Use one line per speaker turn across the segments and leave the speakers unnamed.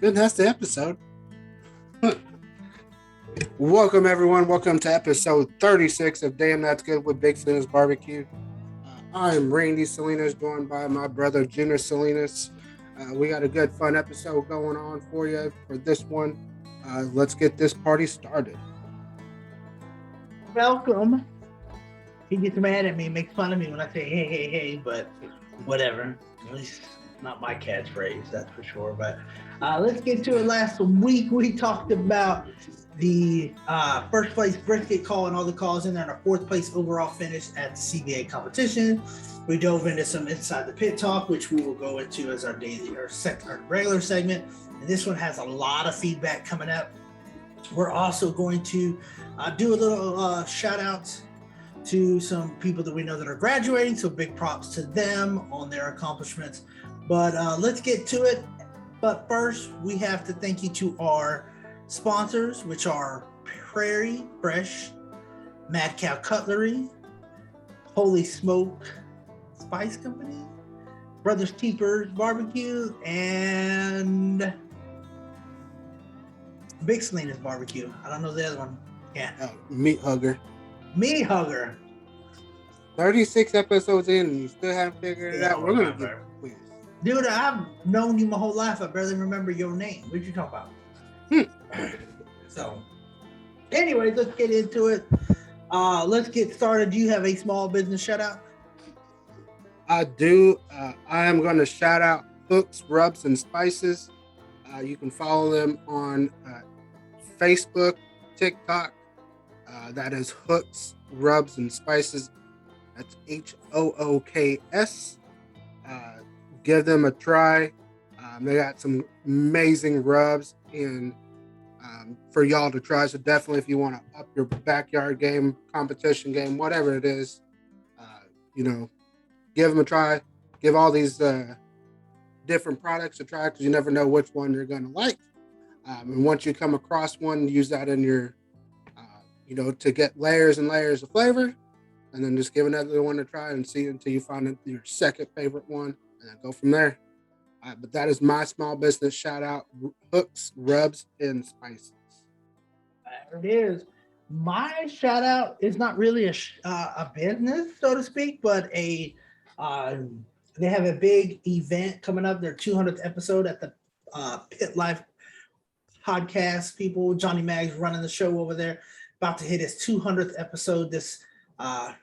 Good, that's the episode. Welcome, everyone. Welcome to episode 36 of Damn That's Good with Big Salinas Barbecue. I'm Randy Salinas, joined by my brother Junior Salinas. We got a good, fun episode going on for you for this one. Let's get this party started.
Welcome. He gets mad at me, makes fun of me when I say hey, but whatever. At least not my catchphrase, that's for sure. But let's get to it. Last week we talked about the first place brisket call and all the calls in there, and our fourth place overall finish at the CBA competition. We dove into some inside the pit talk, which we will go into as our daily or our regular segment. And this one has a lot of feedback coming up. We're also going to do a little shout outs to some people that we know that are graduating. So big props to them on their accomplishments. But let's get to it. But first, we have to thank you to our sponsors, which are Prairie Fresh, Mad Cow Cutlery, Holy Smoke Spice Company, Brothers Keepers Barbecue, and Big Salinas Barbecue. I don't know the other one. Yeah.
Meat Hugger.
Meat Hugger.
36 episodes in and you still haven't figured it out. We're going to get quiz.
Dude, I've known you my whole life. I barely remember your name. What did you talk about? So, anyways, let's get into it. Let's get started. Do you have a small business shout out?
I do. I am going to shout out Hooks, Rubs, and Spices. You can follow them on Facebook, TikTok. That is Hooks, Rubs, and Spices. That's HOOKS. Give them a try. They got some amazing rubs in for y'all to try. So definitely, if you want to up your backyard game, competition game, whatever it is, give them a try. Give all these different products a try because you never know which one you're going to like. And once you come across one, use that in your, to get layers and layers of flavor. And then just give another one a try and see until you find your second favorite one and then go from there. But that is my small business shout out, Hooks, Rubs, and Spices.
There it is. My shout out is not really a business, so to speak, but they have a big event coming up, their 200th episode at the Pit Life podcast. People, Johnny Mag's running the show over there, about to hit his 200th episode this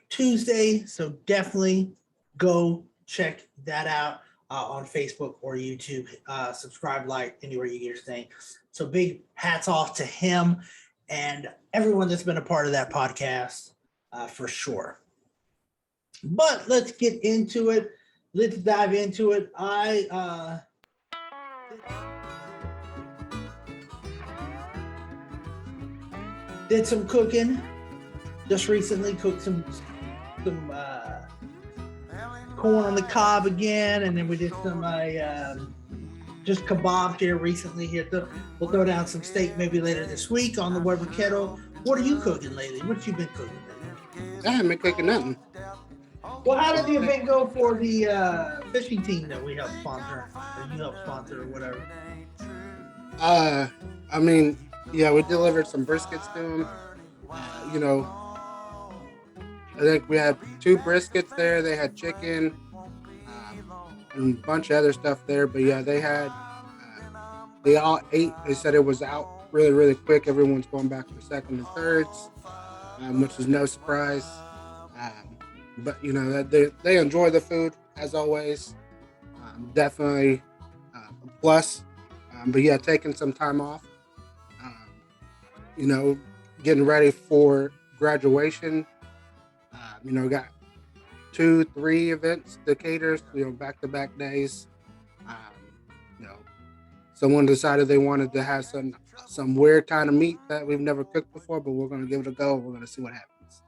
Tuesday. So definitely go check that out on Facebook or YouTube. Subscribe, like, anywhere you get your thing. So big hats off to him and everyone that's been a part of that podcast for sure. But let's get into it. Let's dive into it. I did some cooking just recently. Cooked some corn on the cob again, and then we did some just kebabs here recently. We'll throw down some steak maybe later this week on the Weber kettle. What are you cooking lately? What you been cooking lately?
I haven't been cooking nothing.
Well, how did the event go for the fishing team that we helped sponsor, or you helped sponsor, or whatever?
We delivered some briskets to them. I think we had 2 briskets there. They had chicken and a bunch of other stuff there. But yeah, they all ate. They said it was out really, really quick. Everyone's going back for second and thirds, which is no surprise. But they enjoy the food as always. Definitely a plus. But yeah, taking some time off. Getting ready for graduation. Got 2-3 events to cater. Back-to-back days. Someone decided they wanted to have some weird kind of meat that we've never cooked before, but we're going to give it a go. We're going to see what happens.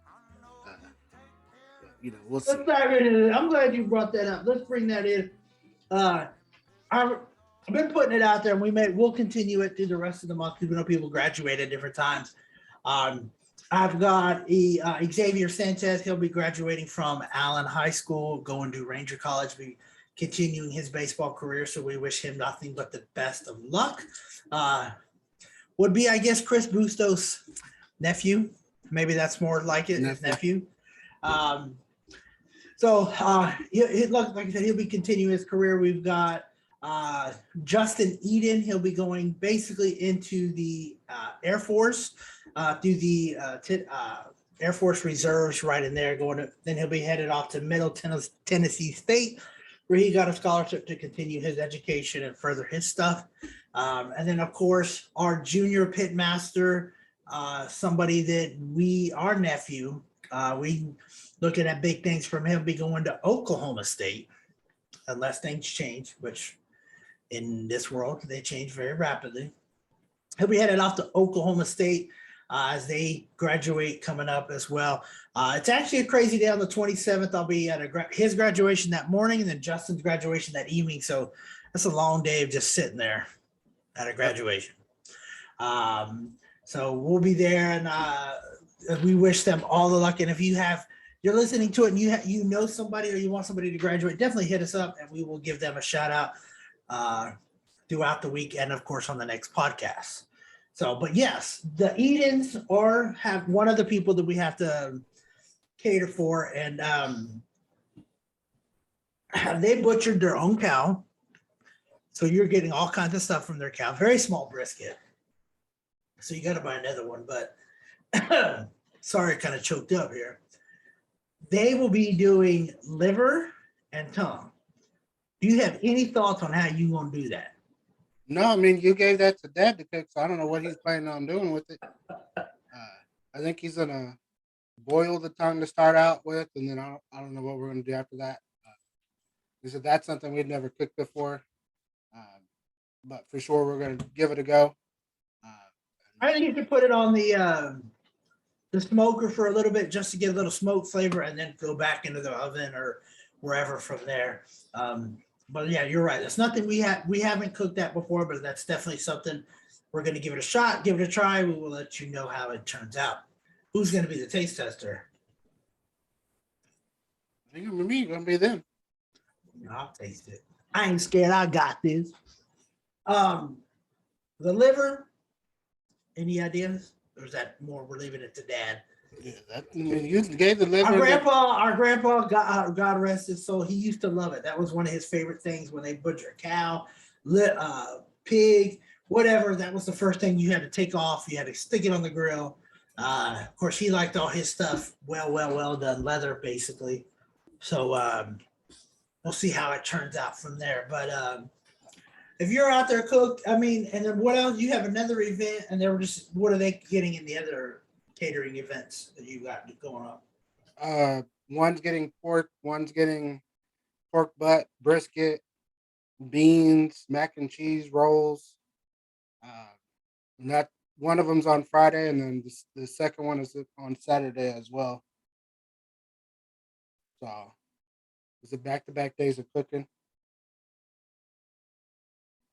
We'll see.
Let's dive into it. I'm glad you brought that up. Let's bring that in. I've been putting it out there, and we'll continue it through the rest of the month because we know people graduate at different times. I've got Xavier Sanchez. He'll be graduating from Allen High School, going to Ranger College, be continuing his baseball career. So we wish him nothing but the best of luck. Would be, I guess, Chris Bustos' nephew. Maybe that's more like it, his nephew. Look, like I said, he'll be continuing his career. We've got Justin Eden. He'll be going basically into the Air Force, through the Air Force Reserves right in there. Then he'll be headed off to Middle Tennessee State, where he got a scholarship to continue his education and further his stuff. And then, of course, our junior pitmaster, somebody that our nephew, we looking at big things from him, be going to Oklahoma State, unless things change, which in this world, they change very rapidly. He'll be headed off to Oklahoma State as they graduate coming up as well. It's actually a crazy day on the 27th. I'll be at his graduation that morning and then Justin's graduation that evening. So that's a long day of just sitting there at a graduation. So we'll be there, and we wish them all the luck. And if you're listening to it and you know somebody or you want somebody to graduate, definitely hit us up and we will give them a shout out throughout the week and of course on the next podcast. So, but yes, the Edens have one of the people that we have to cater for, and they butchered their own cow. So you're getting all kinds of stuff from their cow, very small brisket. So you got to buy another one, but sorry, kind of choked up here. They will be doing liver and tongue. Do you have any thoughts on how you going to do that?
No, I mean, you gave that to Dad to cook, so I don't know what he's planning on doing with it. I think he's going to boil the tongue to start out with, and then I don't know what we're going to do after that. He said that's something we'd never cooked before, but for sure we're going to give it a go.
I think you could put it on the smoker for a little bit just to get a little smoke flavor, and then go back into the oven or wherever from there. But yeah, you're right. It's nothing we haven't cooked that before, but that's definitely something we're going to give it a shot, give it a try. We will let you know how it turns out. Who's going to be the taste tester?
I think it's me. Going to be them.
I'll taste it. I ain't scared. I got this. The liver. Any ideas? Or is that more we're leaving it to Dad?
Yeah, you gave the liver.
Our grandpa, God rest his soul, he used to love it. That was one of his favorite things when they butcher a cow, pig, whatever. That was the first thing you had to take off. You had to stick it on the grill. Of course, he liked all his stuff well done, leather basically. So we'll see how it turns out from there. But if you're out there cooked, I mean, and then what else? You have another event, and what are they getting in the other catering events that you got going on?
One's getting pork, one's getting pork butt, brisket, beans, mac and cheese rolls. That one of them's on Friday, and then the second one is on Saturday as well. So it's a back-to-back days of cooking.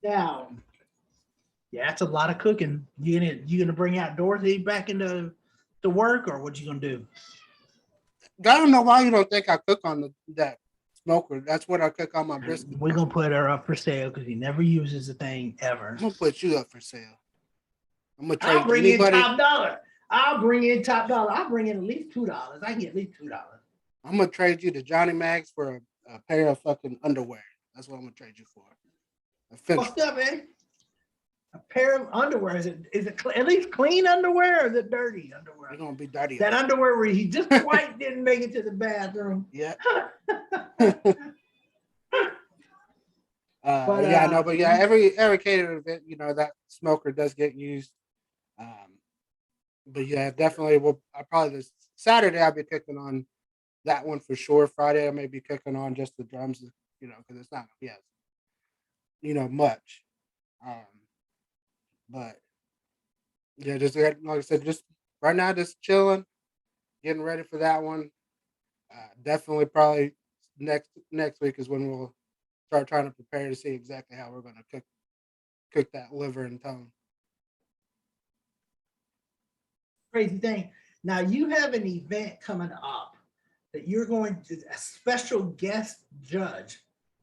Now, yeah, that's a lot of cooking. You gonna bring out Dorothy back into work, or what you gonna do?
I don't know why you don't think I cook on that smoker. That's what I cook on my brisket.
We're gonna put her up for sale because he never uses the thing ever.
I'm gonna put you up for sale. I'm gonna
I'll bring in top dollar. I'll bring in at least $2. I can get at least $2.
I'm gonna trade you to Johnny Mags for a pair of fucking underwear. That's what I'm gonna trade you for.
Fucked up, man. A pair of underwear. Is it at least clean underwear, or is it dirty underwear?
It's gonna be dirty.
That underwear where he just quite didn't make it to the bathroom.
Yeah. But every catering event, that smoker does get used. But yeah, definitely. This Saturday I'll be cooking on that one for sure. Friday I may be cooking on just the drums, because it's not much. But yeah, just like I said, just right now, just chilling, getting ready for that one. Definitely, probably next week is when we'll start trying to prepare to see exactly how we're going to cook that liver and tongue.
Crazy thing. Now you have an event coming up that you're going to a special guest judge.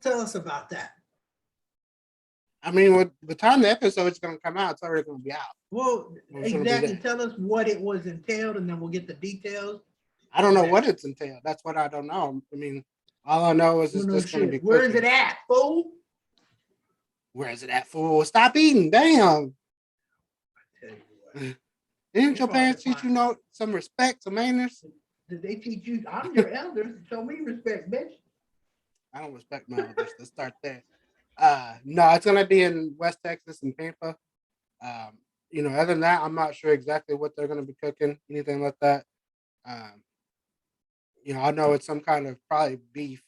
Tell us about that.
I mean, with the time the episode is going to come out, it's already going to be out.
Well, exactly. Tell us what it was entailed, and then we'll get the details.
I don't know what it's entailed. That's what I don't know. I mean, all I know is it's just going to be cooking.
Where is it at, fool?
Where is it at, fool? Stop eating. Damn. Didn't your parents teach you some respect, some manners?
Did they teach you? I'm your elders. Show me respect, bitch.
I don't respect my elders. Let's start there. No, it's gonna be in West Texas and Pampa. Other than that, I'm not sure exactly what they're gonna be cooking, anything like that. I know it's some kind of probably beef,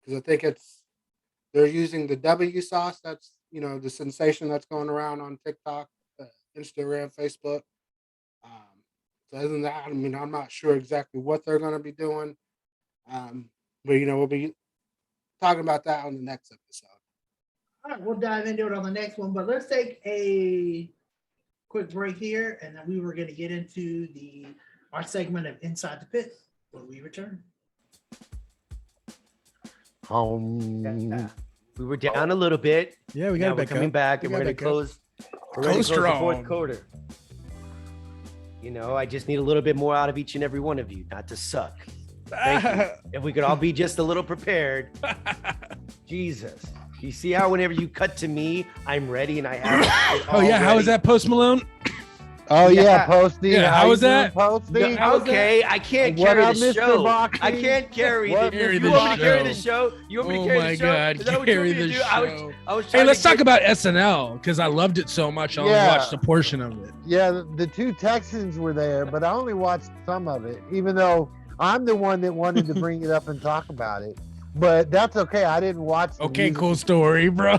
because I think they're using the W sauce. That's the sensation that's going around on TikTok, Instagram, Facebook. So other than that, I mean, I'm not sure exactly what they're gonna be doing. But we'll be talking about that on the next episode.
All right, we'll dive into it on the next one, but let's take a quick break here, and then we were going to get into our segment of Inside the Pit when we return.
We were down a little bit.
Yeah, we got it back
coming back, and we're going to close. We're going to close the fourth quarter. I just need a little bit more out of each and every one of you, not to suck. Thank you. If we could all be just a little prepared. Jesus. You see how whenever you cut to me, I'm ready and I have it all
Oh, yeah.
ready.
How was that, Post Malone?
Oh, yeah, Posty.
Yeah, how was that?
Posty?
Okay, I can't carry the show.
Boxing?
I can't carry
the
show. You want me to carry the show? You want me to carry the show?
Oh, my God.
Is that what you want me to do? I was
Hey, let's talk about SNL, because I loved it so much. I only watched a portion of it.
Yeah, the two Texans were there, but I only watched some of it, even though I'm the one that wanted to bring it up and talk about it. But that's okay. I didn't watch.
Okay, cool story, bro.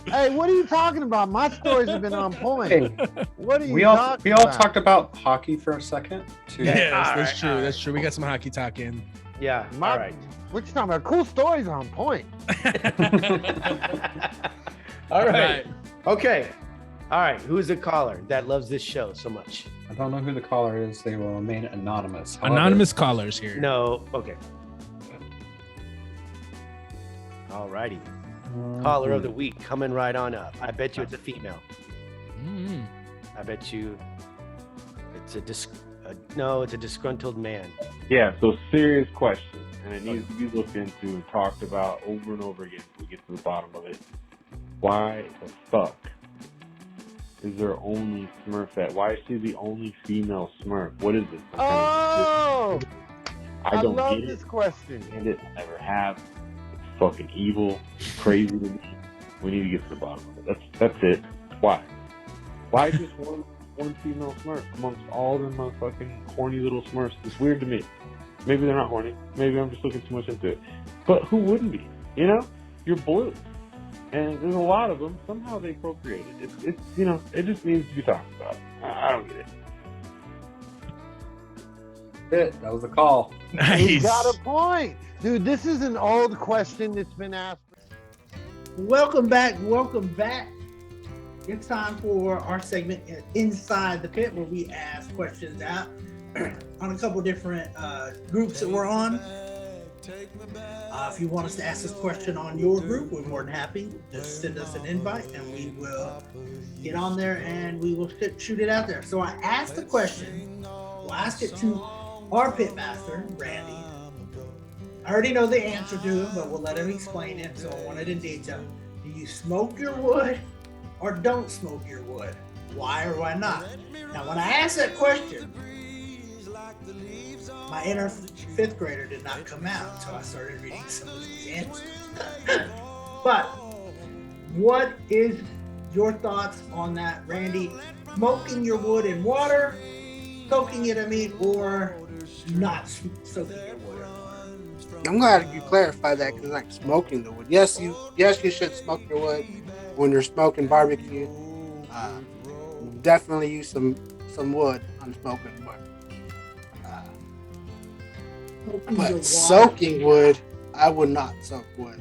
Hey, what are you talking about? My stories have been on point.
Hey,
what are you
we all talked about hockey for a second. Too.
Yes, that's true. That's true. We got some hockey talk in.
Yeah. All right.
What you talking about? Cool stories on point.
All right. Okay. All right. Who's the caller that loves this show so much?
I don't know who the caller is. They will remain anonymous.
Anonymous callers here.
No. Okay. All righty. Caller of the week coming right on up. I bet you it's a female.
Mm-hmm.
I bet you it's it's a disgruntled man.
Yeah, so serious question, and it needs to be looked into and talked about over and over again until we get to the bottom of it. Why the fuck is there only Smurfette? Why is she the only female Smurf? What is this?
Oh! I
don't
love
get
this
it.
question.
And it never have. It's fucking evil, crazy to me. We need to get to the bottom of it. That's it. Why? Why just one female Smurf amongst all them motherfucking corny little Smurfs? It's weird to me. Maybe they're not horny. Maybe I'm just looking too much into it. But who wouldn't be? You're blue. And there's a lot of them. Somehow they procreated. It's it just needs to be talked about. I don't get it.
That was a call.
Nice.
You got a point. Dude, this is an old question that's been asked.
Welcome back. It's time for our segment Inside the Pit, where we ask questions out on a couple different groups that we're on. If you want us to ask this question on your group, we're more than happy. Just send us an invite and we will get on there and we will shoot it out there. So I asked the question. We'll ask it to our pitmaster, Randy. I already know the answer to him, but we'll let him explain it. So I want it in detail. Do you smoke your wood or don't smoke your wood? Why or why not? Now, when I asked that question, my inner fifth grader did not come out until I started reading some of these answers. But what is your thoughts on that, Randy? Smoking your wood in water, soaking it, or not soaking your wood?
I'm glad you clarified that, because like smoking the wood. Yes, you should smoke your wood when you're smoking barbecue. Definitely use some wood on smoking wood. But soaking wood, I would not soak wood.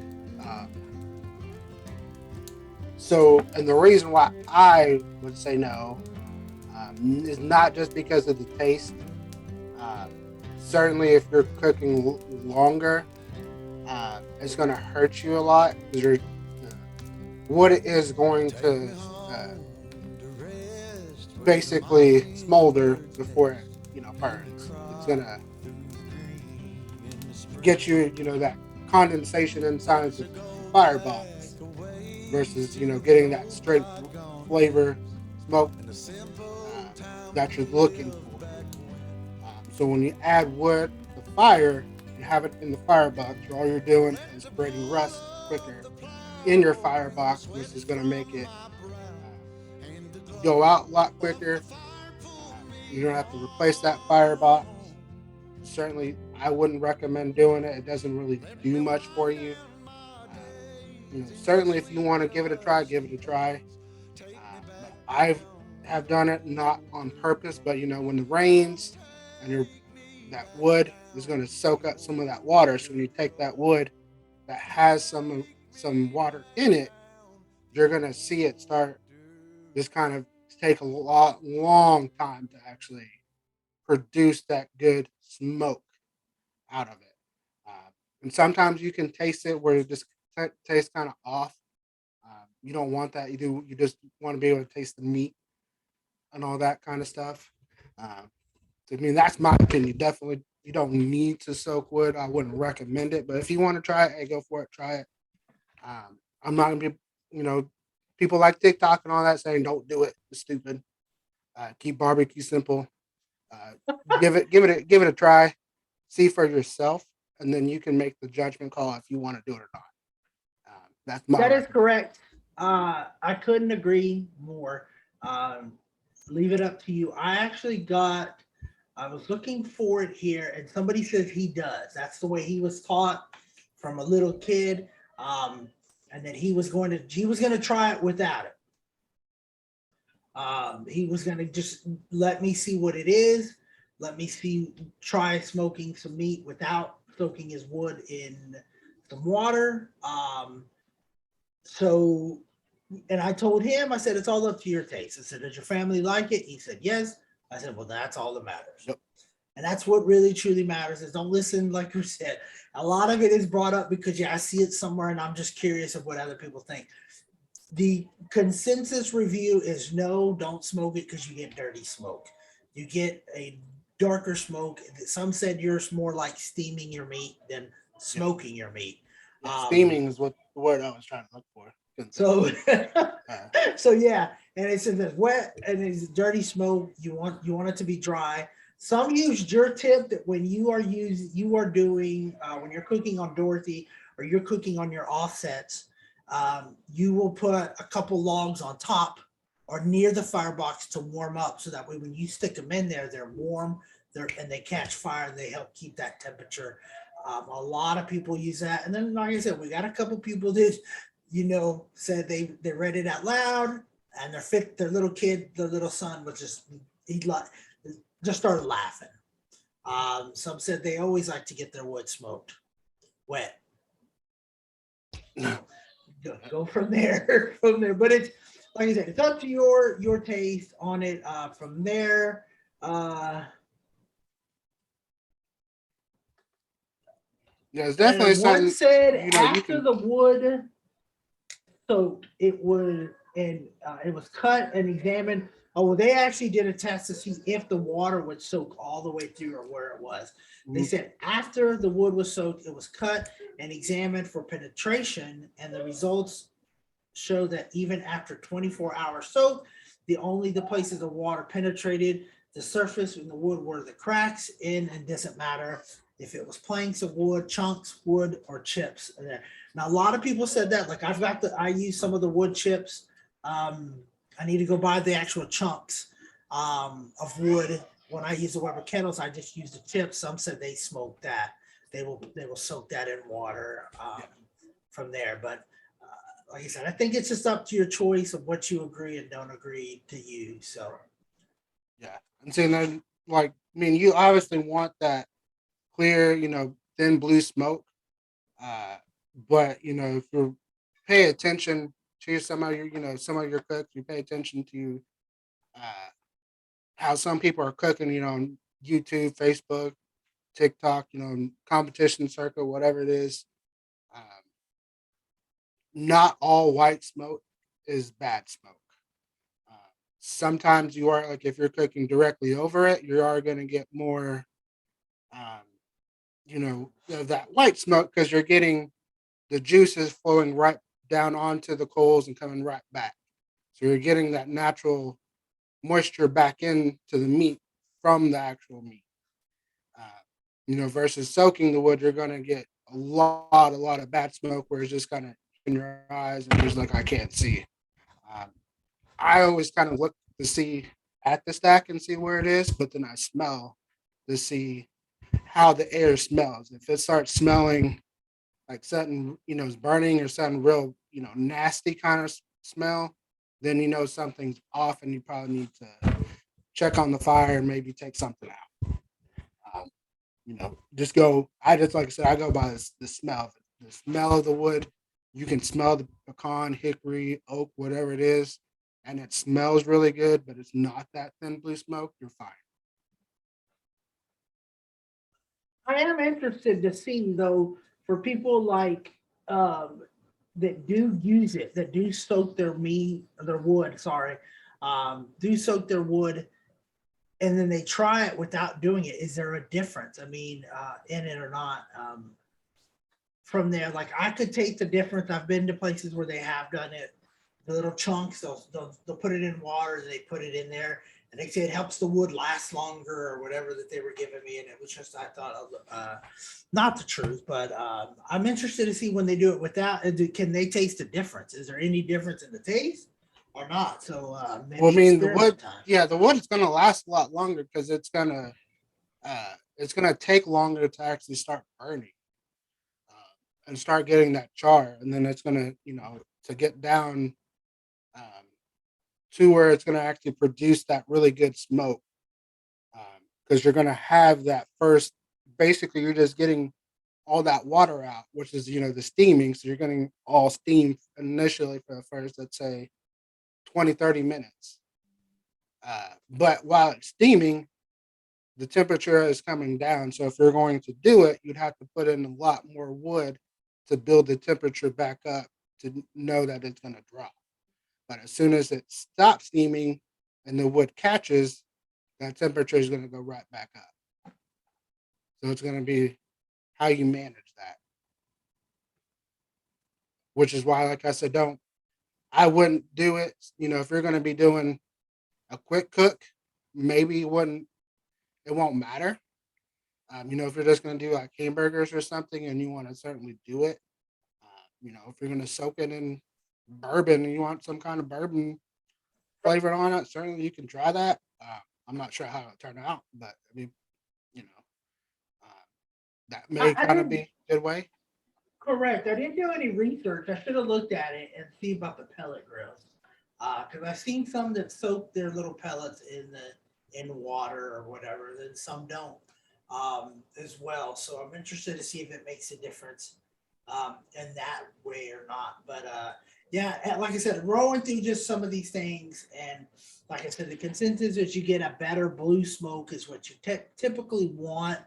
And the reason why I would say no is not just because of the taste. Certainly, if you're cooking longer, it's going to hurt you a lot because wood is going to basically smolder before it burns. It's going to get you that condensation inside the firebox versus getting that straight flavor smoke that you're looking for. So when you add wood to fire and have it in the firebox, all you're doing is spreading rust quicker in your firebox, which is going to make it go out a lot quicker. You don't have to replace that firebox. Certainly, I wouldn't recommend doing it. It doesn't really do much for you. Certainly, if you want to give it a try, give it a try. But I have done it not on purpose, but when it rains and that wood is going to soak up some of that water. So when you take that wood that has some water in it, you're going to see it start just kind of take a long time to actually produce that good smoke out of it. And sometimes you can taste it where it just tastes kind of off. You don't want that. You just want to be able to taste the meat and all that kind of stuff. I mean, that's my opinion. Definitely, you don't need to soak wood. I wouldn't recommend it. But if you want to try it, hey, go for it. Try it. I'm not gonna be, people like TikTok and all that saying don't do it. It's stupid. Keep barbecue simple. Give it a try. See for yourself, and then you can make the judgment call if you want to do it or not. That's my.
That is correct. I couldn't agree more. Um, leave it up to you. I was looking for it here, and somebody says he does. That's the way he was taught from a little kid, and that he was going to try it without it. He was going to just let me see what it is. Let me try smoking some meat without soaking his wood in some water. So, and I told him, I said, it's all up to your taste. I said, does your family like it? He said, yes. I said, well, that's all that matters.
Yep.
And that's what really truly matters is don't listen, like you said. A lot of it is brought up because, I see it somewhere and I'm just curious of what other people think. The consensus review is no, don't smoke it because you get dirty smoke. You get a darker smoke. Some said yours more like steaming your meat than smoking your meat.
Steaming is what the word I was trying to look for.
So, so yeah, and it says it's wet and it's dirty smoke. You want it to be dry. Some use your tip that when you are doing when you're cooking on Dorothy or you're cooking on your offsets, you will put a couple logs on top or near the firebox to warm up, so that way when you stick them in there, they're warm, and they catch fire and they help keep that temperature. A lot of people use that, and then like I said, we got a couple people that said they read it out loud, and their little kid, their little son was just started laughing. Some said they always like to get their wood smoked wet. Go from there. But it's like I said, it's up to your taste on it. From there,
it's definitely something.
One said after the wood, so it was it was cut and examined. Oh, well, they actually did a test to see if the water would soak all the way through or where it was. They said after the wood was soaked, it was cut and examined for penetration, and the results show that even after 24 hours soak, the places the water penetrated the surface in the wood were the cracks in, and doesn't matter if it was planks of wood, chunks, wood, or chips. Now, a lot of people said that, like I use some of the wood chips. I need to go buy the actual chunks of wood. When I use the Weber kettles, I just use the chips. Some said they smoke that. They will soak that in water from there. But like I said, I think it's just up to your choice of what you agree and don't agree to use. So
yeah, and so then you obviously want that clear, thin blue smoke. But if you pay attention to some of your cooks, you pay attention to how some people are cooking, on YouTube, Facebook, TikTok, competition circle, whatever it is. not all white smoke is bad smoke. Uh, Sometimes you are like if you're cooking directly over it, you are going to get more, um, of that white smoke because you're getting the juices flowing right down onto the coals and coming right back. So you're getting that natural moisture back into the meat from the actual meat. Uh, versus soaking the wood, you're going to get a lot of bad smoke where it's just kind of in your eyes and you're just like, I can't see. Um, I always kind of look to see at the stack and see where it is, but then I smell to see how the air smells. If it starts smelling like something, is burning or something real, nasty kind of smell, then something's off and you probably need to check on the fire and maybe take something out. Just go. I just like I said, I go by the smell. The smell of the wood. You can smell the pecan, hickory, oak, whatever it is, and it smells really good, but it's not that thin blue smoke. You're fine.
I am interested to see though for people like um, that do use it, that do soak their meat, their wood. Sorry, do soak their wood, and then they try it without doing it. Is there a difference? I mean, in it or not? From there, like I could take the difference. I've been to places where they have done it. The little chunks, they'll put it in water, they put it in there, and they say it helps the wood last longer or whatever that they were giving me. And it was just, I thought, not the truth, but I'm interested to see when they do it without. Can they taste the difference? Is there any difference in the taste or not? So
Well, I
maybe
mean, the wood,
experiment time.
yeah, the wood is going to last a lot longer because it's gonna take longer to actually start burning and start getting that char, and then it's gonna, to get down um, to where it's gonna actually produce that really good smoke because you're gonna have that first. Basically, you're just getting all that water out, which is the steaming. So you're getting all steam initially for the first, let's say, 20-30 minutes. But while it's steaming, the temperature is coming down. So if you're going to do it, you'd have to put in a lot more wood to build the temperature back up to know that it's going to drop. But as soon as it stops steaming and the wood catches, that temperature is going to go right back up. So it's going to be how you manage that, which is why, like I said, I wouldn't do it. If you're going to be doing a quick cook, maybe it won't matter. If you're just going to do like hamburgers or something and you want to certainly do it, if you're going to soak it in bourbon and you want some kind of bourbon flavor on it, certainly you can try that. I'm not sure how it'll turn out, but I mean, you know, uh, that may
I
kind of
didn't.
be a good way.
Correct. I didn't do any research. I should have looked at it and see about the pellet grills. Because I've seen some that soak their little pellets in water or whatever, then some don't as well. So I'm interested to see if it makes a difference in that way or not. But yeah, like I said, rolling through just some of these things, and like I said, the consensus is you get a better blue smoke is what you typically want.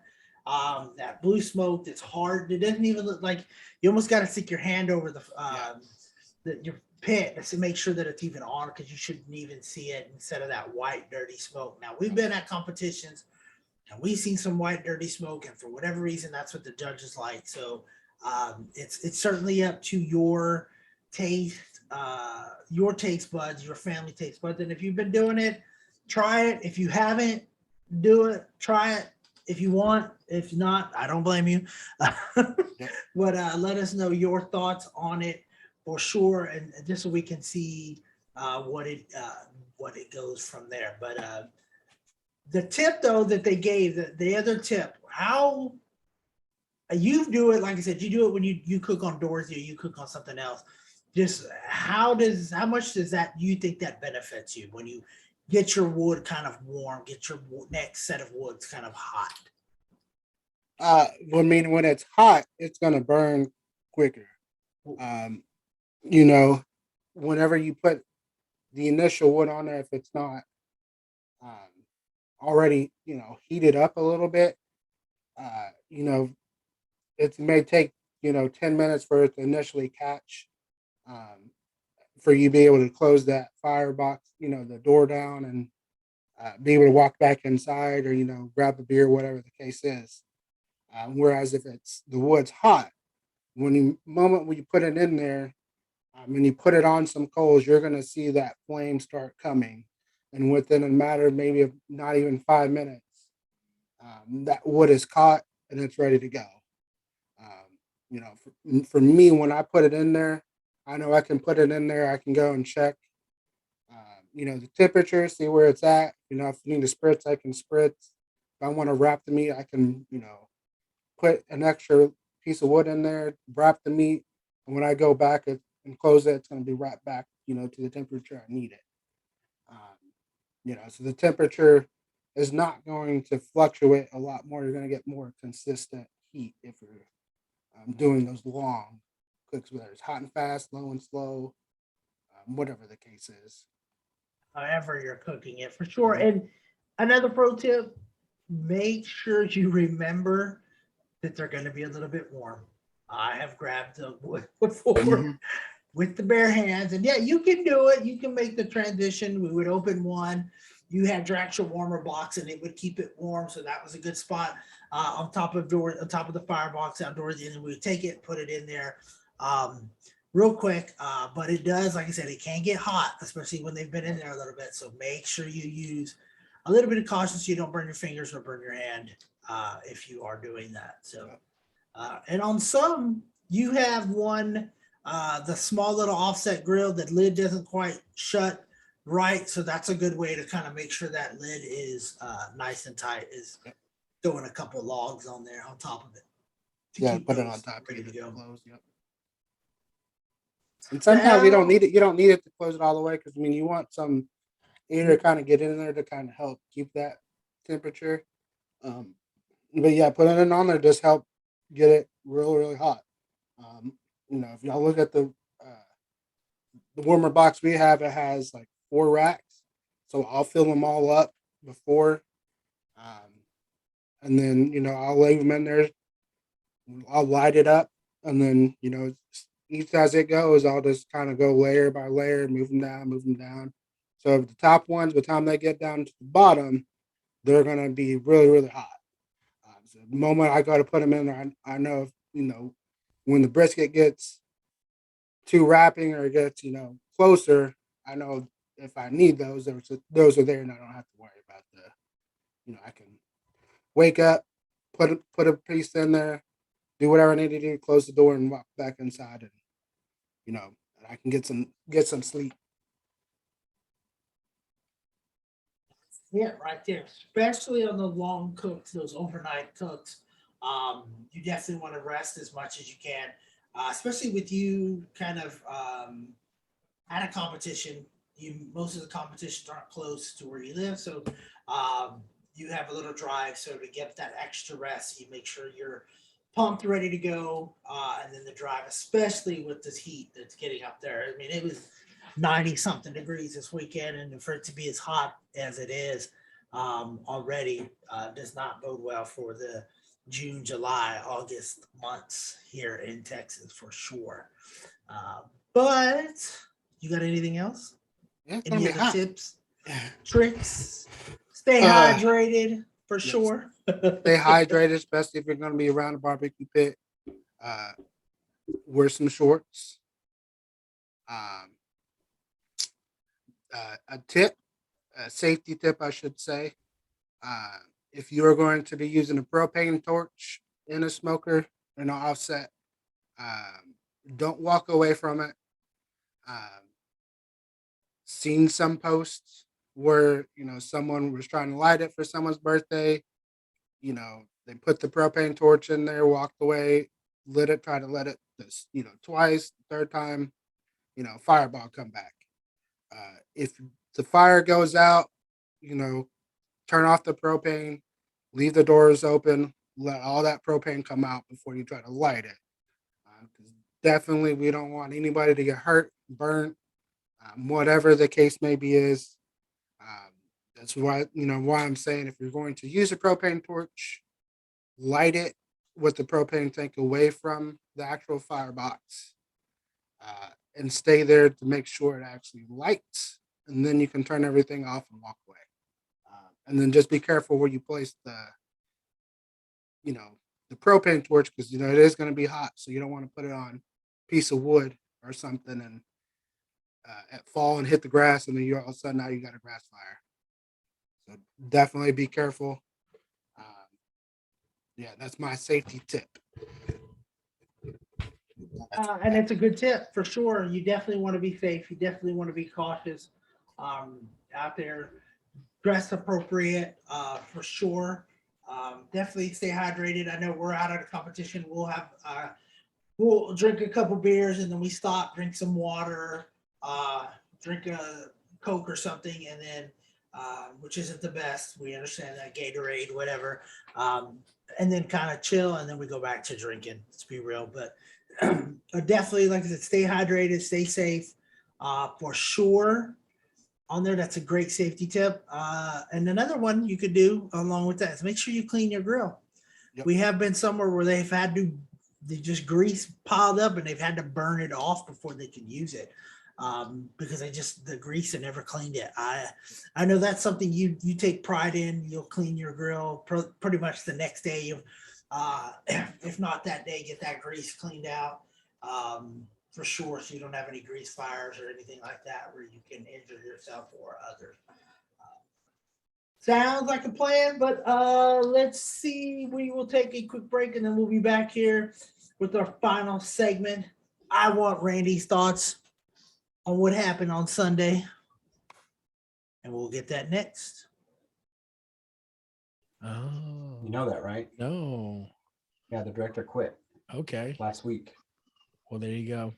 That blue smoke that's hard. It doesn't even look like you almost got to stick your hand over your pit to make sure that it's even on because you shouldn't even see it instead of that white dirty smoke. Now we've been at competitions and we've seen some white dirty smoke, and for whatever reason, that's what the judges like. So it's certainly up to your taste buds, your family taste buds, and if you've been doing it, try it. If you haven't, do it. Try it if you want. If not, I don't blame you. But let us know your thoughts on it for sure, and just so we can see what it goes from there. But the tip though that they gave, the other tip, how you do it, like I said, you do it when you cook on Dorothy or you cook on something else. Just how much does that you think that benefits you when you get your wood kind of warm, get your next set of woods kind of hot?
I mean, when it's hot, it's gonna burn quicker. Um, you know, Whenever you put the initial wood on there, if it's not um, already, heated up a little bit, uh, you know, it may take 10 minutes for it to initially catch, for you to be able to close that firebox, the door down and be able to walk back inside or, grab a beer, whatever the case is. Whereas if it's the wood's hot, moment when you put it in there, when you put it on some coals, you're going to see that flame start coming. And within a matter of maybe of not even 5 minutes, that wood is caught and it's ready to go. For me, when I put it in there, I know I can put it in there. I can go and check, the temperature, see where it's at. If you need to spritz, I can spritz. If I want to wrap the meat, I can, put an extra piece of wood in there, wrap the meat, and when I go back and close it, it's going to be wrapped back, to the temperature I need it. So the temperature is not going to fluctuate a lot more. You're going to get more consistent heat if you're doing those long cooks, whether it's hot and fast, low and slow, whatever the case is.
However you're cooking it, for sure. And another pro tip, make sure you remember that they're going to be a little bit warm. I have grabbed them before with the bare hands, and yeah, you can do it. You can make the transition. We would open one. You had your actual warmer box, and it would keep it warm. So that was a good spot on top of the firebox outdoors. And we would take it, put it in there real quick. But it does, like I said, it can get hot, especially when they've been in there a little bit. So make sure you use a little bit of caution so you don't burn your fingers or burn your hand if you are doing that. So, and on some, you have one, the small little offset grill, that lid doesn't quite shut right. So that's a good way to kind of make sure that lid is nice and tight, is throwing a couple logs on there on top of it.
Yeah, put it on top ready to go. Close, yep. And sometimes you don't need it. You don't need it to close it all the way because you want some air to kind of get in there to kind of help keep that temperature. But yeah, putting it on there does help get it really, really hot. If y'all look at the warmer box we have, it has like 4 racks, so I'll fill them all up before, and then I'll leave them in there. I'll light it up, and then each as it goes, I'll just kind of go layer by layer, move them down. So the top ones, by the time they get down to the bottom, they're gonna be really, really hot. So the moment I go to put them in there, I know when the brisket gets to wrapping or it gets closer, I know if I need those are there, and I don't have to worry about I can wake up, put a piece in there, do whatever I need to do, close the door, and walk back inside, and and I can get some sleep.
Yeah, right there. Especially on the long cooks, those overnight cooks. You definitely want to rest as much as you can, especially with you kind of at a competition. Most of the competitions aren't close to where you live, so you have a little drive. So to get that extra rest, you make sure you're pumped, ready to go, and then the drive, especially with this heat that's getting up there. It was 90 something degrees this weekend, and for it to be as hot as it is already does not bode well for the June, July, August months here in Texas for sure. But you got anything else?
Yeah,
any other hot tips, tricks? Stay hydrated for sure.
Stay hydrated, especially if you're going to be around a barbecue pit. Wear some shorts. A safety tip, I should say. If you're going to be using a propane torch in a smoker in an offset, don't walk away from it. Seen some posts where someone was trying to light it for someone's birthday. They put the propane torch in there, walked away, lit it, tried to let it, twice, third time, fireball come back. If the fire goes out, turn off the propane, leave the doors open, let all that propane come out before you try to light it. Definitely, we don't want anybody to get hurt, burnt, whatever the case may be is. That's why I'm saying if you're going to use a propane torch, light it with the propane tank away from the actual firebox. and stay there to make sure it actually lights, and then you can turn everything off and walk away. And then just be careful where you place the propane torch, because it is going to be hot, so you don't want to put it on a piece of wood or something and fall and hit the grass, and then you all of a sudden now you got a grass fire. So definitely be careful. Yeah, that's my safety tip.
And it's a good tip for sure. You definitely want to be safe. You definitely want to be cautious out there. Dress appropriate for sure. Definitely stay hydrated. I know we're out at a competition. We'll drink a couple beers and then we stop, drink some water, drink a Coke or something, and then which isn't the best. We understand that, Gatorade, whatever, and then kind of chill, and then we go back to drinking. Let's be real, but definitely, like I said, stay hydrated, stay safe for sure. On there, that's a great safety tip. And another one you could do along with that is make sure you clean your grill. Yep. We have been somewhere where they just grease piled up and they've had to burn it off before they can use it because the grease had never cleaned it. I know that's something you take pride in. You'll clean your grill pretty much the next day. If not that day, get that grease cleaned out. For sure, so you don't have any grease fires or anything like that where you can injure yourself or others. Sounds like a plan, but let's see. We will take a quick break and then we'll be back here with our final segment. I want Randy's thoughts on what happened on Sunday, and we'll get that next.
Oh,
You know that, right?
no.
Yeah, the director quit
Okay.
last week.
Well, there you go.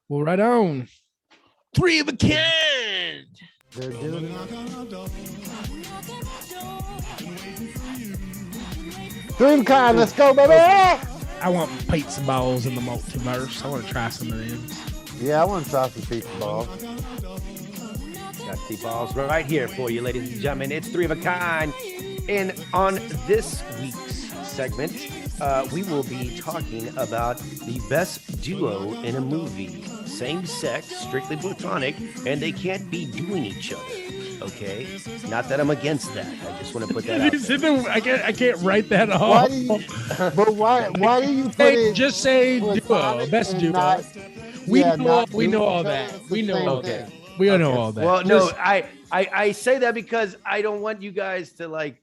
Well, right on. 3 of a kind.
They're doing Dream kind, let's go, baby.
I want pizza balls in the multiverse. I want to try some of them.
Yeah, I want to try some pizza balls.
Got the balls right here for you, ladies and gentlemen. It's 3 of a kind. And on this week's segment, we will be talking about the best duo in a movie. Same sex, strictly platonic, and they can't be doing each other. Okay? Not that I'm against that. I just want to put that out there.
I can't write that off.
Why do you? But why do you put it?
Just say duo,
platonic
best
and
duo.
not-
We
yeah,
know
not
we know
doing
all
each other?
that.
It's
We
the
know
same
all
thing.
that. We all know all that.
Well, no,
Just-
I say that because I don't want you guys to I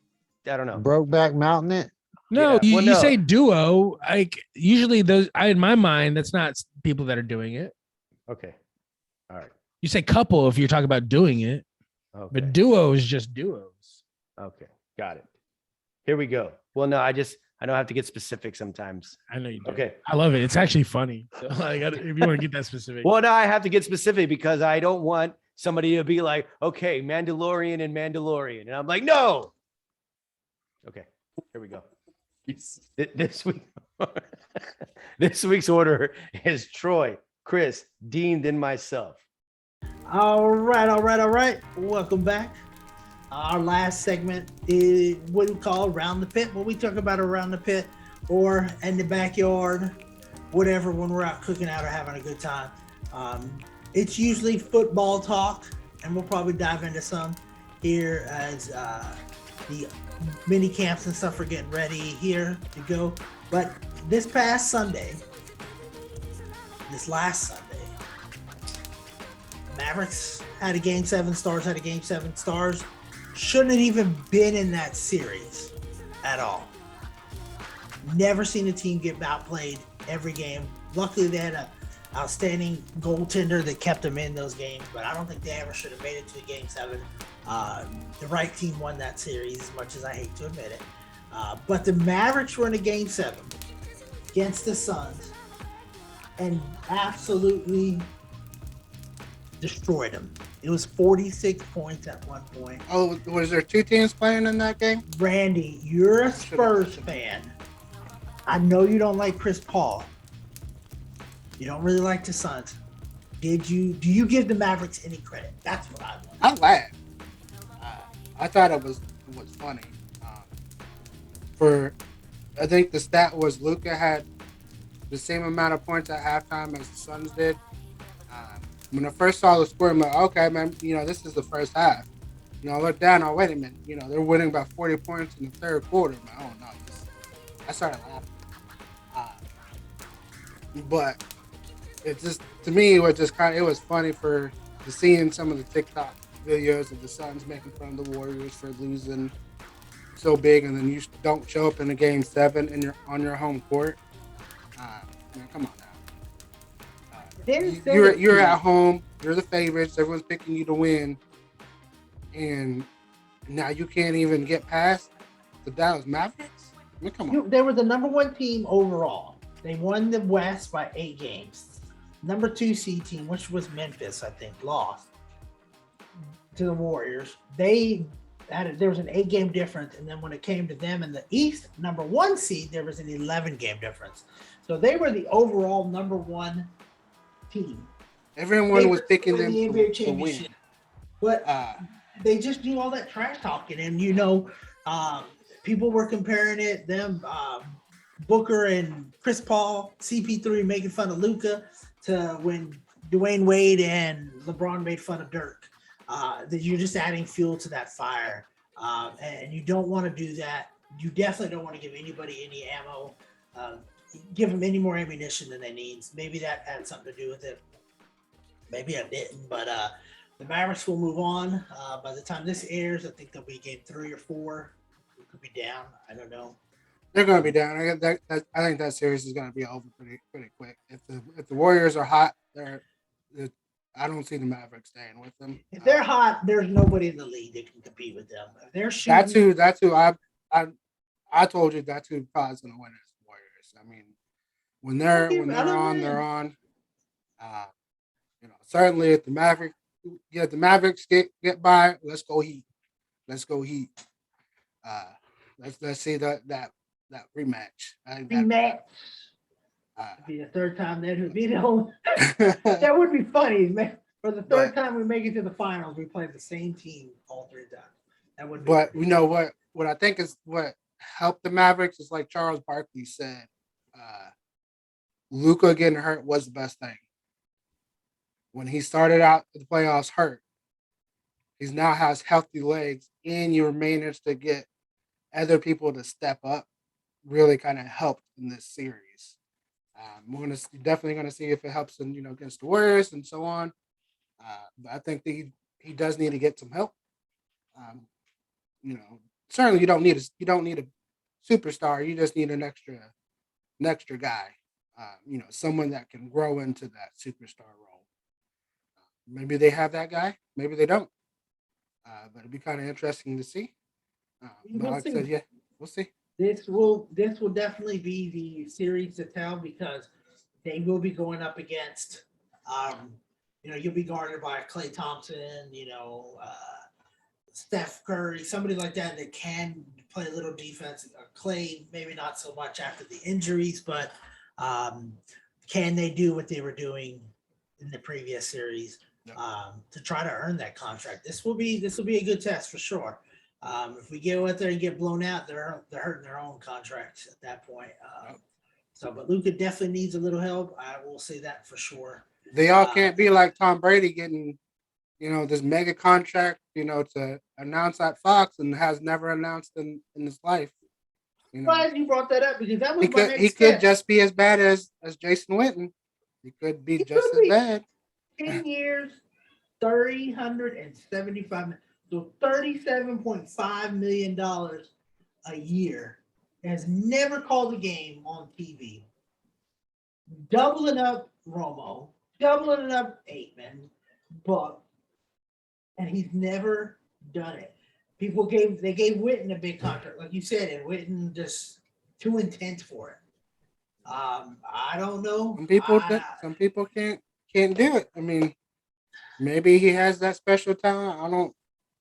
don't know.
Brokeback Mountain it.
No,
Yeah.
you,
Well,
you
no.
say duo. Like usually in my mind, that's not people that are doing it.
Okay. All right.
You say couple if you're talking about doing it,
Okay.
but duo is just duos.
Okay. Got it. Here we go. Well, no, I don't have to get specific sometimes.
I know you do.
Okay.
I love it. It's actually funny. So, if you want to get that specific.
Well, no, I have to get specific because I don't want somebody to be like, okay, Mandalorian and Mandalorian. And I'm like, no. Okay. Here we go. This week, this week's order is Troy, Chris, Dean, then myself.
All right. Welcome back. Our last segment is what we call Around the Pit. What we talk about around the pit or in the backyard, whatever, when we're out cooking out or having a good time. It's usually football talk, and we'll probably dive into some here as the mini camps and stuff are getting ready here to go. But this last Sunday, Mavericks had a game 7, Stars had a game 7. Stars shouldn't have even been in that series at all. Never seen a team get outplayed every game. Luckily, they had an outstanding goaltender that kept them in those games, but I don't think they ever should have made it to game 7. The right team won that series, as much as I hate to admit it. But the Mavericks were in a game 7 against the Suns and absolutely destroyed them. It was 46 points at one point.
Oh, was there 2 teams playing in that game?
Randy, you're a Spurs fan. I know you don't like Chris Paul. You don't really like the Suns. Do you give the Mavericks any credit? That's what I want.
I laughed. I thought it was funny. I think the stat was Luka had the same amount of points at halftime as the Suns did. When I first saw the score, I'm like, okay, man, this is the first half. I look down, wait a minute, they're winning by 40 points in the third quarter. Man, oh no, I started laughing. But it just, to me, it was funny for seeing some of the TikTok videos of the Suns making fun of the Warriors for losing so big, and then you don't show up in a game 7 and you're on your home court. Man, come on now. You're at home. You're the favorites. Everyone's picking you to win, and now you can't even get past the Dallas Mavericks. I mean, come on.
They were the number 1 team overall. They won the West by 8 games. Number 2 seed team, which was Memphis, I think, lost to the Warriors. There was an 8-game difference, and then when it came to them in the East, number 1 seed, there was an 11-game difference. So they were the overall number 1 team.
Everyone was picking them to win.
But they just do all that trash talking, and people were comparing it, Booker and Chris Paul, CP3 making fun of Luka, to when Dwayne Wade and LeBron made fun of Dirk. That you're just adding fuel to that fire, and you don't want to do that. You definitely don't want to give anybody any ammo, give them any more ammunition than they need. Maybe that had something to do with it. Maybe I didn't, but the Mavericks will move on. By the time this airs, I think they'll be game 3 or 4. It could be down. I don't know.
They're going to be down. I think that series is going to be over pretty quick. If the Warriors are hot, I don't see the Mavericks staying with them.
If they're hot, there's nobody in the league that can compete with them. If they're shooting,
that's who I told you that's who probably is going to win is the Warriors. I mean, when they're on, they're on. Certainly if the Mavericks get by, let's go Heat. Let's see that rematch.
rematch. Be the third time that would be the whole. That would be funny, man. For the third time we make it to the finals, we play the same team all 3 times. That would.
But you know what I think is what helped the Mavericks is like Charles Barkley said, Luka getting hurt was the best thing. When he started out the playoffs hurt, he now has healthy legs, and you managed to get other people to step up. Really kind of helped in this series. We're definitely going to see if it helps in against the Warriors and so on. But I think that he does need to get some help. Certainly you don't need a superstar. You just need an extra guy. Someone that can grow into that superstar role. Maybe they have that guy. Maybe they don't. But it'd be kind of interesting to see. But like I said, yeah, we'll see.
This will definitely be the series to tell, because they will be going up against, you'll be guarded by Klay Thompson, Steph Curry, somebody like that can play a little defense. Klay, maybe not so much after the injuries, but can they do what they were doing in the previous series to try to earn that contract? This will be a good test for sure. If we get out there and get blown out, they're hurting their own contract at that point. But Luka definitely needs a little help. I will say that for sure.
They all can't be like Tom Brady getting, this mega contract, to announce at Fox and has never announced in his life.
Glad you brought that up, because that was
he could just be as bad as Jason Witten. He could be as bad.
10 years, $375 million. So $37.5 million a year, has never called a game on TV. Doubling up Romo, doubling up Aikman, and he's never done it. They gave Witten a big contract, like you said, and Witten just too intense for it. I don't know.
Some people can't do it. I mean, maybe he has that special talent.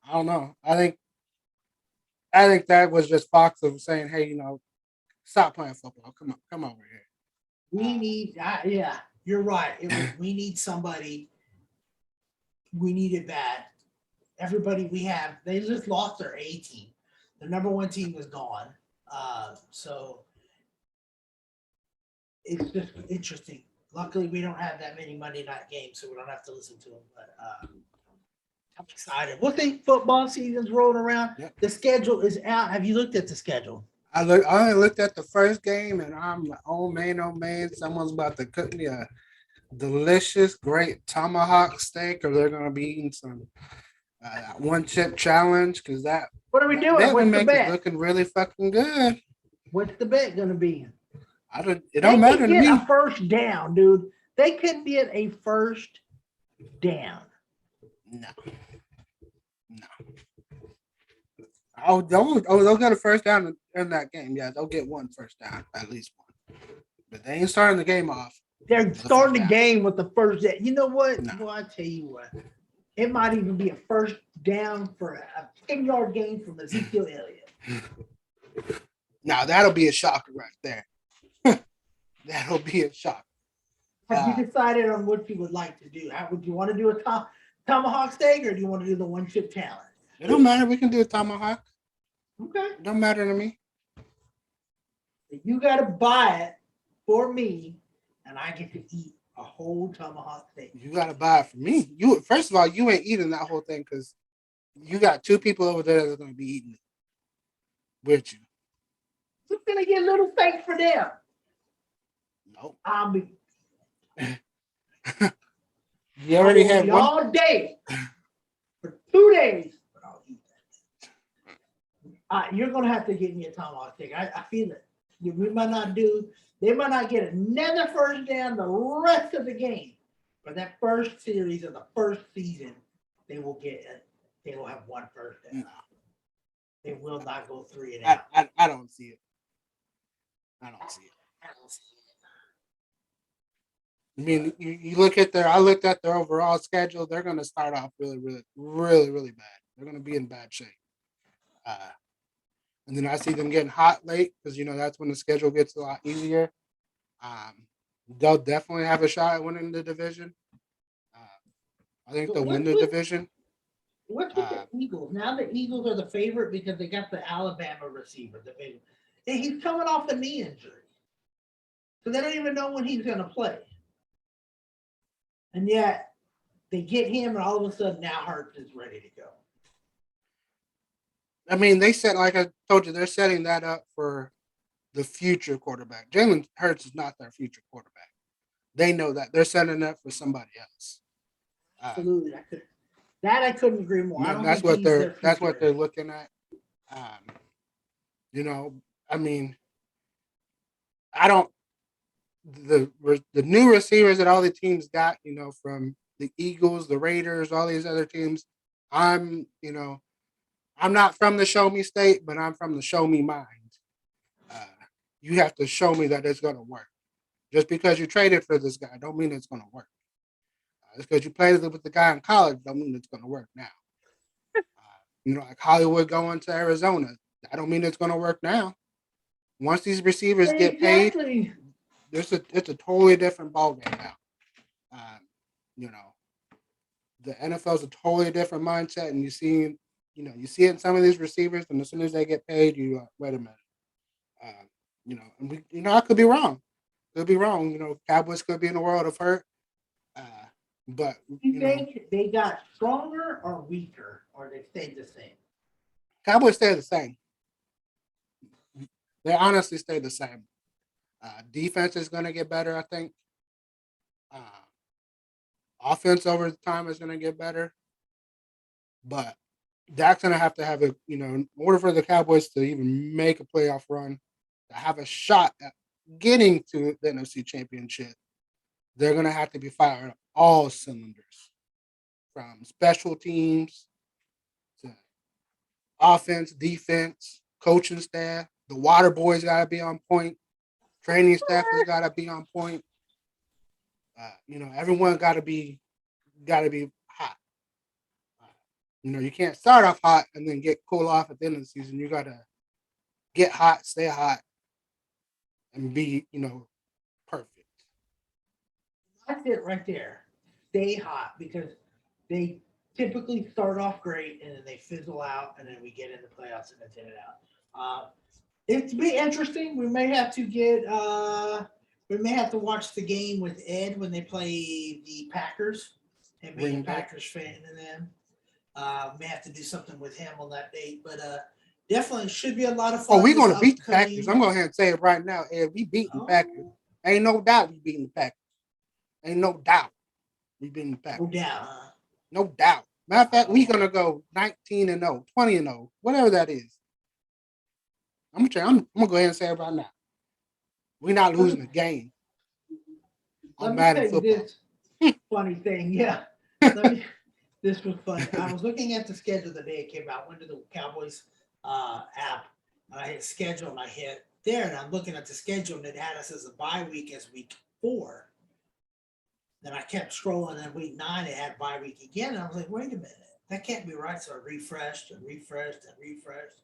I don't know. I think that was just Fox of saying, "Hey, stop playing football. Come over here."
We need, you're right. We need somebody. We need it bad. Everybody we have, they just lost their A team. The number 1 team was gone. So it's just interesting. Luckily, we don't have that many Monday night games, so we don't have to listen to them. But I'm excited. We'll see. Football season's rolling around.
Yep.
The schedule is out. Have you looked at the schedule?
I only looked at the first game, and I'm like, oh man, someone's about to cook me a delicious, great tomahawk steak, or they're gonna be eating some one chip challenge because that
What are we doing?
would
What's the
make it
bet?
looking really fucking good.
What's the bet going to be?
It don't matter to
They
me.
get a first down, dude. They could get a first down.
No. They'll get a first down in that game. Yeah, they'll get one first down, at least one. But they ain't starting the game off.
They're starting the game with the first down. You know what?
No.
Well, I tell you what. It might even be a first down for a 10-yard gain from Ezekiel Elliott.
Now, that'll be a shocker right there. That'll be a shock.
Have you decided on what you would like to do? Would you want to do a tomahawk steak or do you want to do the one chip challenge?
It don't matter. We can do a tomahawk.
Okay.
It don't matter to me.
You got to buy it for me, and I get to eat a whole tomahawk steak.
You got to buy it for me. First of all, you ain't eating that whole thing because you got two people over there that's going to be eating it with you.
Who's going to get a little steak for them?
Nope.
I'll be.
You already had one.
All day for 2 days. But I'll eat that. You're going to have to get me a tomahawk steak. I feel it. We might not do. They might not get another first down the rest of the game. But that first series of the first season, they will get it. They will have one first down.
No.
They will not go 3 and out.
I don't see it. I don't see it. I mean, you look at I looked at their overall schedule. They're going to start off really bad. They're going to be in bad shape. And then I see them getting hot late because, that's when the schedule gets a lot easier. They'll definitely have a shot at winning the division. I think they'll win the division.
What's with the Eagles? Now the Eagles are the favorite because they got the Alabama receiver. He's coming off a knee injury. So they don't even know when he's going to play. And yet they get him, and all of a sudden now Hurts is ready to go.
I mean, like I told you, they're setting that up for the future quarterback. Jalen Hurts is not their future quarterback. They know that. They're setting it up for somebody else.
Absolutely. I couldn't agree more.
That's what they're looking at. I mean, the new receivers that all the teams got, from the Eagles, the Raiders, all these other teams. I'm not from the show me state, but I'm from the show me mind. You have to show me that it's going to work. Just because you traded for this guy, don't mean it's going to work. Just because you played with the guy in college, don't mean it's going to work now. Like Hollywood going to Arizona, I don't mean it's going to work now. Once these receivers get paid, it's a totally different ballgame now. The NFL is a totally different mindset, and you see it in some of these receivers, and as soon as they get paid, you wait a minute. And I could be wrong. Cowboys could be in a world of hurt. But
you think they got stronger or weaker, or they stayed the same?
Cowboys stay the same. They honestly stay the same. Defense is going to get better, I think. Offense over time is going to get better. But Dak's going to have in order for the Cowboys to even make a playoff run, to have a shot at getting to the NFC Championship, they're going to have to be firing all cylinders, from special teams to offense, defense, coaching staff. The water boys got to be on point. Training staff has got to be on point. Everyone got to be hot. You can't start off hot and then get cool off at the end of the season. You got to get hot, stay hot, and be, perfect.
That's it right there. Stay hot, because they typically start off great and then they fizzle out, and then we get in the playoffs and it's in and out. It's be interesting. We may have to get We may have to watch the game with Ed when they play the Packers. And being a Packers fan and them. May have to do something with him on that date. But definitely should be a lot of fun.
Oh, we're going to beat the Packers. I'm going to go ahead and say it right now, Ed. We beating the Packers. Ain't no doubt we beating the Packers. Ain't no doubt we beating the Packers.
No doubt, huh?
No doubt. Matter of fact, we're going to go 19-0, 20-0, whatever that is. I'm going to go ahead and say it right now. We're not losing a game. I'm mad at football.
This funny thing, yeah. This was funny. I was looking at the schedule the day it came out. Went to the Cowboys app, and I hit schedule, and I hit there, and I'm looking at the schedule, and it had us as a bye week as week 4. Then I kept scrolling, and week 9 it had bye week again, and I was like, wait a minute, that can't be right. So I refreshed and refreshed and refreshed.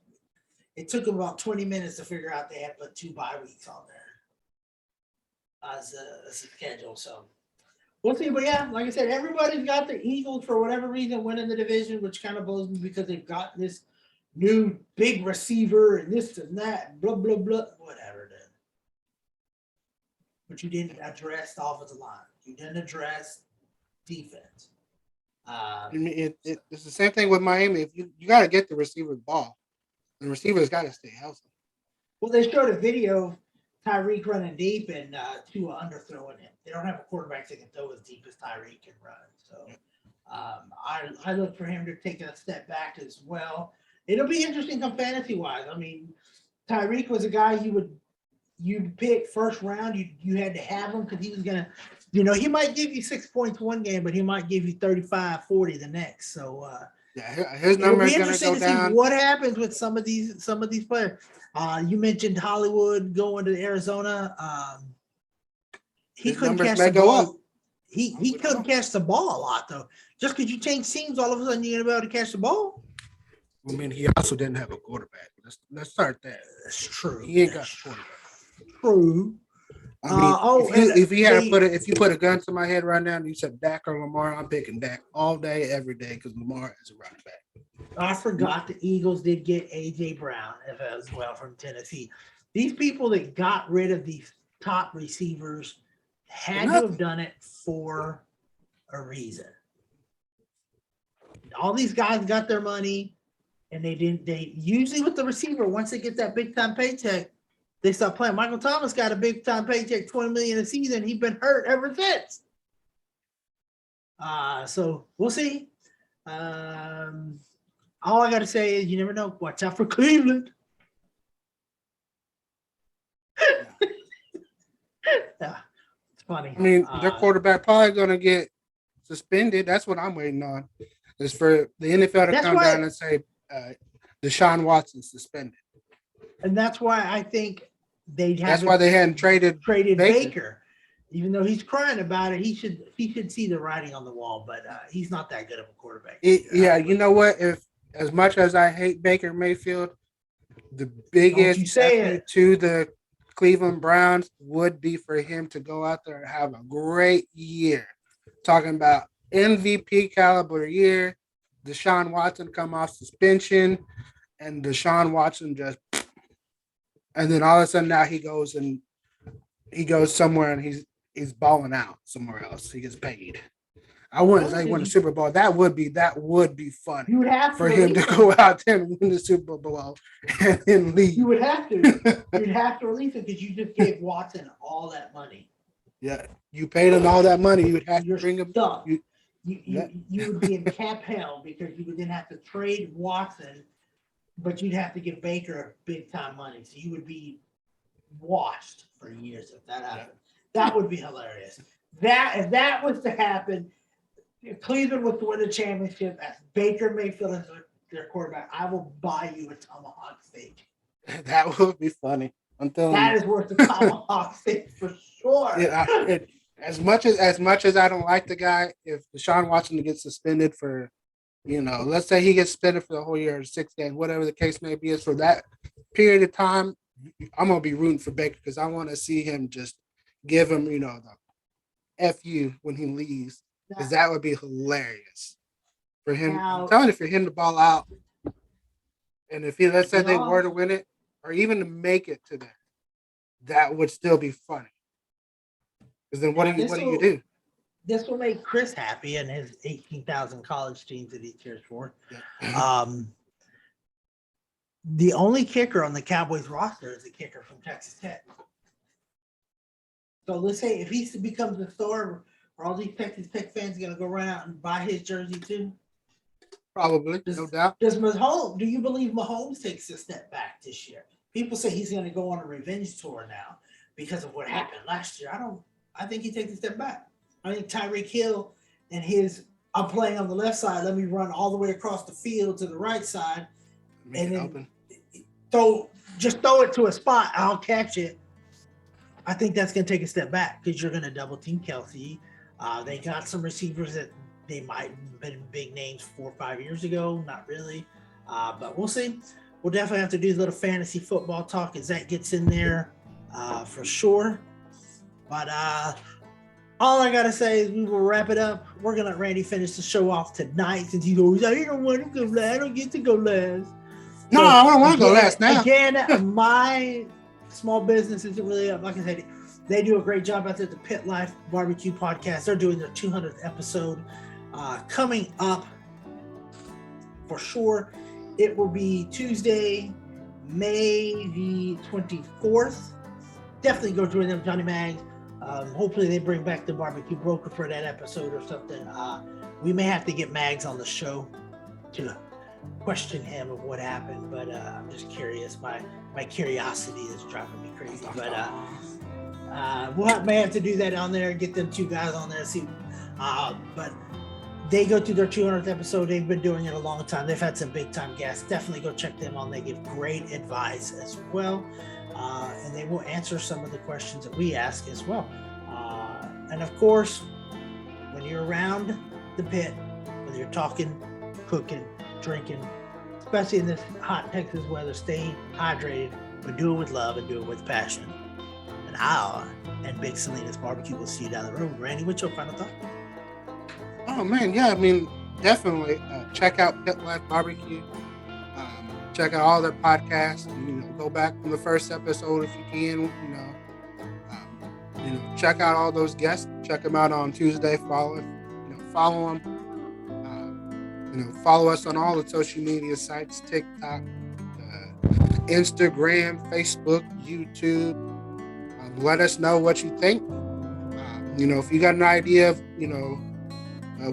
It took them about 20 minutes to figure out they had put 2 bye weeks on there as a schedule. So we'll see. But yeah, like I said, everybody's got the Eagles for whatever reason winning the division, which kind of blows me because they've got this new big receiver and this and that, blah, blah, blah, whatever. Dude. But you didn't address the offensive line. You didn't address defense.
I mean, it's the same thing with Miami. If you got to get the receiver the ball. The receivers got to stay healthy.
Well, they showed a video of Tyreek running deep and Tua underthrowing him. They don't have a quarterback that can throw as deep as Tyreek can run. So I look for him to take a step back as well. It'll be interesting come fantasy-wise. I mean, Tyreek was a guy you'd pick first round. You had to have him because he was going to, he might give you 6 points one game, but he might give you 35, 40 the next. So,
yeah, his number is going to go down.
See what happens with some of these players. You mentioned Hollywood going to Arizona. He couldn't catch the ball. He couldn't catch the ball a lot though. Just because you change teams, all of a sudden you're gonna be able to catch the ball.
I mean, he also didn't have a quarterback. Let's start there.
That's true.
He ain't got a quarterback.
True.
I mean, if you put a gun to my head right now and you said Dak or Lamar, I'm picking Dak all day, every day because Lamar is a running back.
I forgot the Eagles did get A.J. Brown as well from Tennessee. These people that got rid of these top receivers had to have done it for a reason. All these guys got their money, and they usually with the receiver, once they get that big time paycheck, they start playing. Michael Thomas got a big time paycheck, $20 million a season. He's been hurt ever since. So we'll see. All I got to say is you never know. Watch out for Cleveland. Yeah, it's funny.
I mean, their quarterback probably going to get suspended. That's what I'm waiting on. Is for the NFL to come down and say Deshaun Watson suspended.
And that's why I think
that's why they hadn't traded
Baker. Even though he's crying about it, he should see the writing on the wall. But he's not that good of a quarterback.
You know what? If as much as I hate Baker Mayfield, the biggest to the Cleveland Browns would be for him to go out there and have a great year. Talking about MVP caliber year, Deshaun Watson come off suspension, and Deshaun Watson and then all of a sudden now he goes somewhere and he's balling out somewhere else. He gets paid. I wouldn't say win the Super Bowl. That would be funny for him to go out there and win the Super Bowl and then leave.
You would have to. You'd have to release him because you just gave Watson all that money.
Yeah, you paid him all that money. You would have to bring him.
You would be in cap hell because you would then have to trade Watson, but you'd have to give Baker big time money. So you would be washed for years if that happened. That would be hilarious. If that was to happen, if Cleveland was to win the championship as Baker Mayfield as their quarterback, I will buy you a tomahawk steak.
That would be funny.
That is worth the tomahawk steak for sure.
Yeah, as much as I don't like the guy, if Deshaun Watson gets suspended for, let's say he gets suspended for the whole year, 6 games, whatever the case may be, is for that period of time, I'm gonna be rooting for Baker because I want to see him just give him, the FU when he leaves, because that would be hilarious for him. I'm telling you, for him to ball out, and if let's say they were to win it, or even to make it to that would still be funny. Because then what do you do?
This will make Chris happy and his 18,000 college teams that he cheers for.
Yeah.
The only kicker on the Cowboys roster is a kicker from Texas Tech. So let's say if he becomes a star, are all these Texas Tech fans going to go run out and buy his jersey too?
Probably, no doubt.
Do you believe Mahomes takes a step back this year? People say he's going to go on a revenge tour now because of what happened last year. I think he takes a step back. I think Tyreek Hill and I'm playing on the left side. Let me run all the way across the field to the right side.
Make
and
it
then
open.
throw it to a spot. I'll catch it. I think that's going to take a step back because you're going to double team Kelsey. They got some receivers that they might have been big names 4 or 5 years ago. Not really. But we'll see. We'll definitely have to do a little fantasy football talk as that gets in there for sure. But all I got to say is we will wrap it up. We're going to let Randy finish the show off tonight since he goes, I don't want to go last. I don't get to go last.
No, I don't want to go last now.
Again, my small business isn't really up. Like I said, they do a great job out there at the Pit Life Barbecue Podcast. They're doing their 200th episode coming up for sure. It will be Tuesday, May the 24th. Definitely go join them, Johnny Mags. Hopefully they bring back the barbecue broker for that episode or something. We may have to get Mags on the show to question him of what happened, but I'm just curious. My curiosity is driving me crazy. But may have to do that on there and get them two guys on there. See, but they go through their 200th episode. They've been doing it a long time. They've had some big time guests. Definitely go check them on. They give great advice as well. And they will answer some of the questions that we ask as well. And of course, when you're around the pit, whether you're talking, cooking, drinking, especially in this hot Texas weather, stay hydrated, but do it with love and do it with passion. And Big Salinas Barbecue will see you down the road. Randy, what's your final thought?
Oh man, yeah, I mean, definitely check out Pit Life Barbecue. Check out all their podcasts. Go back from the first episode if you can. Check out all those guests. Check them out on Tuesday. Follow them. Follow us on all the social media sites: TikTok, Instagram, Facebook, YouTube. Let us know what you think. If you got an idea of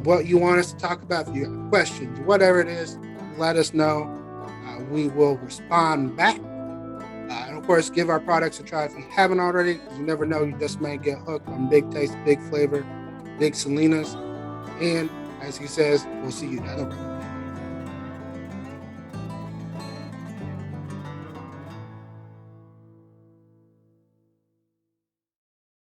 what you want us to talk about, if you have questions, whatever it is, let us know. We will respond back. And of course, give our products a try if you haven't already. You never know, you just may get hooked on Big Taste, Big Flavor, Big Salinas. And as he says, we'll see you down the road.